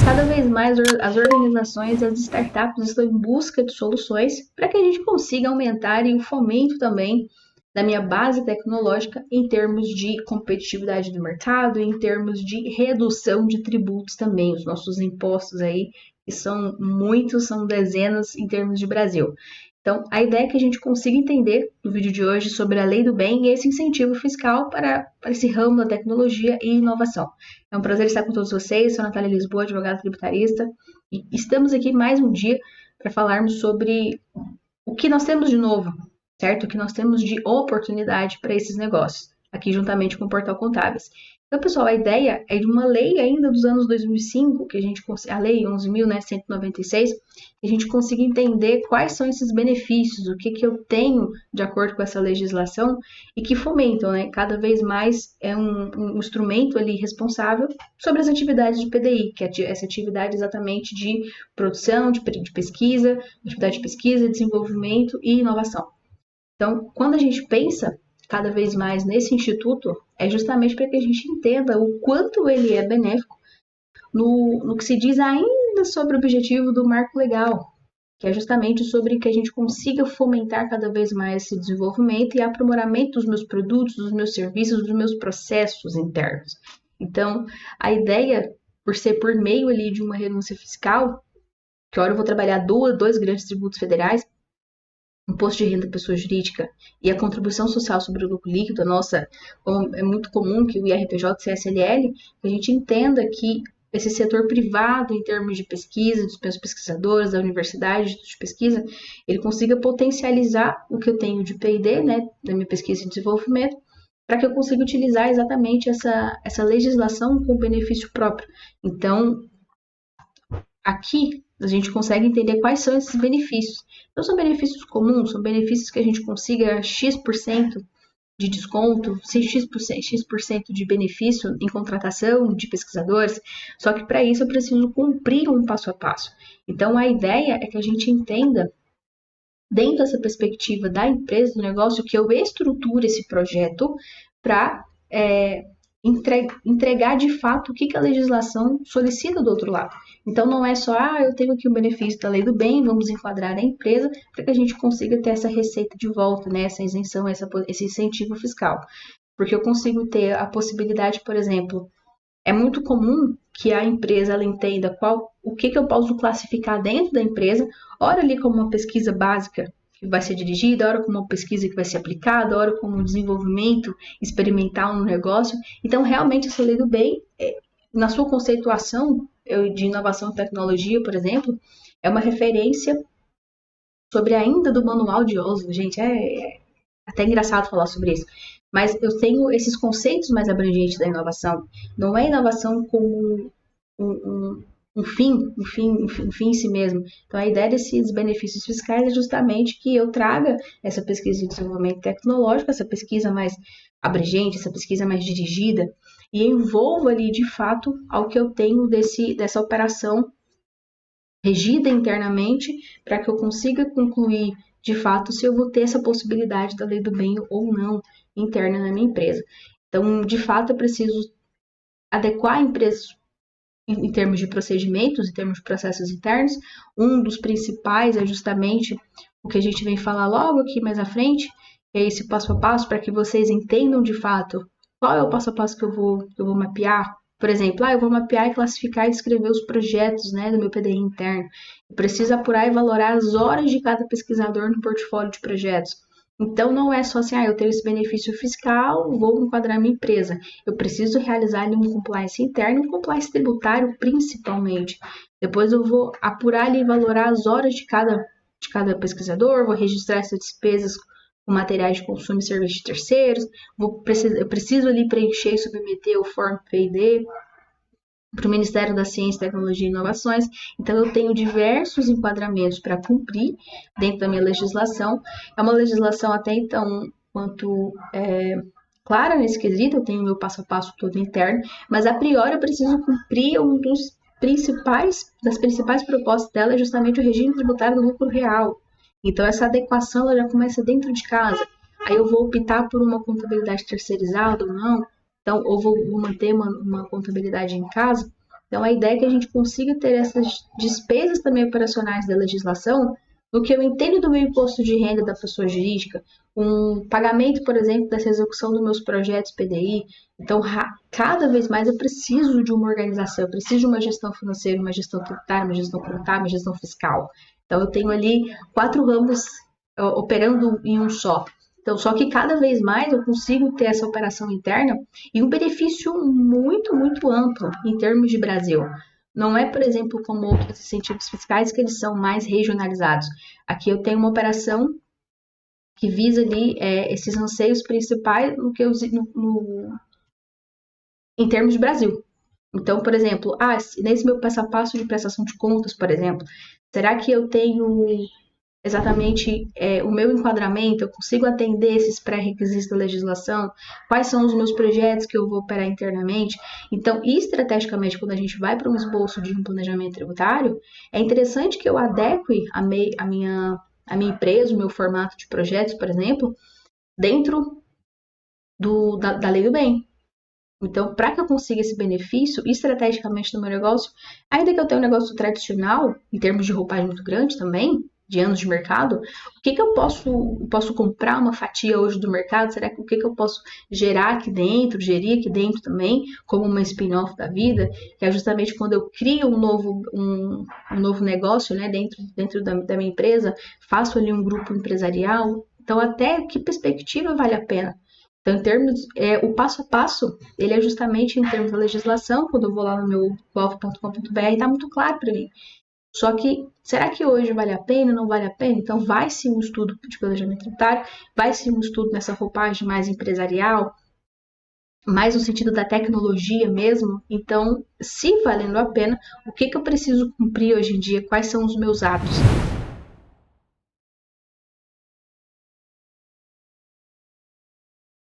Cada vez mais as organizações, as startups estão em busca de soluções para que a gente consiga aumentar e o fomento também da minha base tecnológica em termos de competitividade do mercado, em termos de redução de tributos também, os nossos impostos aí, que são muitos, são dezenas em termos de Brasil. Então, a ideia é que a gente consiga entender no vídeo de hoje sobre a lei do bem e esse incentivo fiscal para esse ramo da tecnologia e inovação. É um prazer estar com todos vocês, sou Natália Lisboa, advogada tributarista, e estamos aqui mais um dia para falarmos sobre o que nós temos de novo, certo? O que nós temos de oportunidade para esses negócios, aqui juntamente com o Portal Contábeis. Então, pessoal, a ideia é de uma lei ainda dos anos 2005, que a lei 11.196, que a gente consiga entender quais são esses benefícios, o que eu tenho de acordo com essa legislação e que fomentam, né? Cada vez mais é um instrumento ali responsável sobre as atividades de PDI, que é essa atividade exatamente de produção, de pesquisa, atividade de pesquisa, desenvolvimento e inovação. Então, quando a gente pensa cada vez mais nesse instituto, é justamente para que a gente entenda o quanto ele é benéfico no que se diz ainda sobre o objetivo do marco legal, que é justamente sobre que a gente consiga fomentar cada vez mais esse desenvolvimento e aprimoramento dos meus produtos, dos meus serviços, dos meus processos internos. Então, a ideia, por ser por meio ali de uma renúncia fiscal, que agora eu vou trabalhar dois grandes tributos federais, imposto de renda da pessoa jurídica e a contribuição social sobre o lucro líquido, é muito comum que o IRPJ e o CSLL, que a gente entenda que esse setor privado, em termos de pesquisa, dos meus pesquisadores, da universidade de pesquisa, ele consiga potencializar o que eu tenho de P&D, né, da minha pesquisa e desenvolvimento, para que eu consiga utilizar exatamente essa legislação com benefício próprio. Então, aqui a gente consegue entender quais são esses benefícios. Não são benefícios comuns, são benefícios que a gente consiga X% de desconto, X% de benefício em contratação de pesquisadores, só que para isso eu preciso cumprir um passo a passo. Então a ideia é que a gente entenda, dentro dessa perspectiva da empresa, do negócio, que eu estruture esse projeto para entregar de fato o que a legislação solicita do outro lado. Então não é só, eu tenho aqui o benefício da lei do bem, vamos enquadrar a empresa para que a gente consiga ter essa receita de volta, né, essa isenção, esse incentivo fiscal. Porque eu consigo ter a possibilidade, por exemplo, é muito comum que a empresa ela entenda o que eu posso classificar dentro da empresa, ora ali como uma pesquisa básica, que vai ser dirigida, ora como uma pesquisa que vai ser aplicada, ora como um desenvolvimento experimental no negócio. Então, realmente, essa lei do bem, na sua conceituação de inovação e tecnologia, por exemplo, é uma referência sobre ainda do manual de Oslo. Gente, é até engraçado falar sobre isso. Mas eu tenho esses conceitos mais abrangentes da inovação. Não é inovação como um fim em si mesmo. Então, a ideia desses benefícios fiscais é justamente que eu traga essa pesquisa de desenvolvimento tecnológico, essa pesquisa mais abrangente, essa pesquisa mais dirigida, e envolva ali, de fato, ao que eu tenho dessa operação regida internamente, para que eu consiga concluir, de fato, se eu vou ter essa possibilidade da lei do bem ou não interna na minha empresa. Então, de fato, eu preciso adequar a empresa em termos de procedimentos, em termos de processos internos. Um dos principais é justamente o que a gente vem falar logo aqui mais à frente, que é esse passo a passo para que vocês entendam de fato qual é o passo a passo que eu vou mapear. Por exemplo, eu vou mapear e classificar e descrever os projetos, né, do meu PDI interno. Eu preciso apurar e valorar as horas de cada pesquisador no portfólio de projetos. Então, não é só assim, eu tenho esse benefício fiscal, vou enquadrar minha empresa. Eu preciso realizar ali um compliance interno, um compliance tributário, principalmente. Depois eu vou apurar ali e valorar as horas de cada pesquisador, vou registrar essas despesas com materiais de consumo e serviços de terceiros, eu preciso ali preencher e submeter o Form P&D para o Ministério da Ciência, Tecnologia e Inovações. Então, eu tenho diversos enquadramentos para cumprir dentro da minha legislação. É uma legislação até então quanto clara nesse quesito, eu tenho o meu passo a passo todo interno, mas a priori eu preciso cumprir das principais propostas dela é justamente o regime tributário do lucro real. Então, essa adequação ela já começa dentro de casa. aí eu vou optar por uma contabilidade terceirizada ou não, então, ou vou manter uma contabilidade em casa. Então, a ideia é que a gente consiga ter essas despesas também operacionais da legislação no que eu entendo do meu imposto de renda da pessoa jurídica, um pagamento, por exemplo, dessa execução dos meus projetos PDI. Então, cada vez mais eu preciso de uma organização, eu preciso de uma gestão financeira, uma gestão tributária, uma gestão contábil, uma gestão fiscal. Então, eu tenho ali 4 ramos operando em um só. Então, só que cada vez mais eu consigo ter essa operação interna e um benefício muito, muito amplo em termos de Brasil. Não é, por exemplo, como outros incentivos fiscais que eles são mais regionalizados. Aqui eu tenho uma operação que visa ali esses anseios principais em termos de Brasil. Então, por exemplo, nesse meu passo a passo de prestação de contas, por exemplo, será que eu tenho exatamente o meu enquadramento, eu consigo atender esses pré-requisitos da legislação, quais são os meus projetos que eu vou operar internamente. Então, estrategicamente, quando a gente vai para um esboço de um planejamento tributário, é interessante que eu adeque a minha empresa, o meu formato de projetos, por exemplo, dentro da lei do bem. Então, para que eu consiga esse benefício estrategicamente no meu negócio, ainda que eu tenha um negócio tradicional, em termos de roupagem muito grande também, de anos de mercado, o que eu posso comprar uma fatia hoje do mercado? Será que o que eu posso gerar aqui dentro, gerir aqui dentro também, como uma spin-off da vida, que é justamente quando eu crio um novo negócio, né, dentro da minha empresa, faço ali um grupo empresarial. Então, até que perspectiva vale a pena? Então, em termos, o passo a passo, ele é justamente em termos da legislação, quando eu vou lá no meu golf.com.br, está muito claro para mim. Só que, será que hoje vale a pena, não vale a pena? Então, vai sim um estudo de planejamento tributário, vai sim um estudo nessa roupagem mais empresarial, mais no sentido da tecnologia mesmo. Então, se valendo a pena, o que eu preciso cumprir hoje em dia? Quais são os meus hábitos?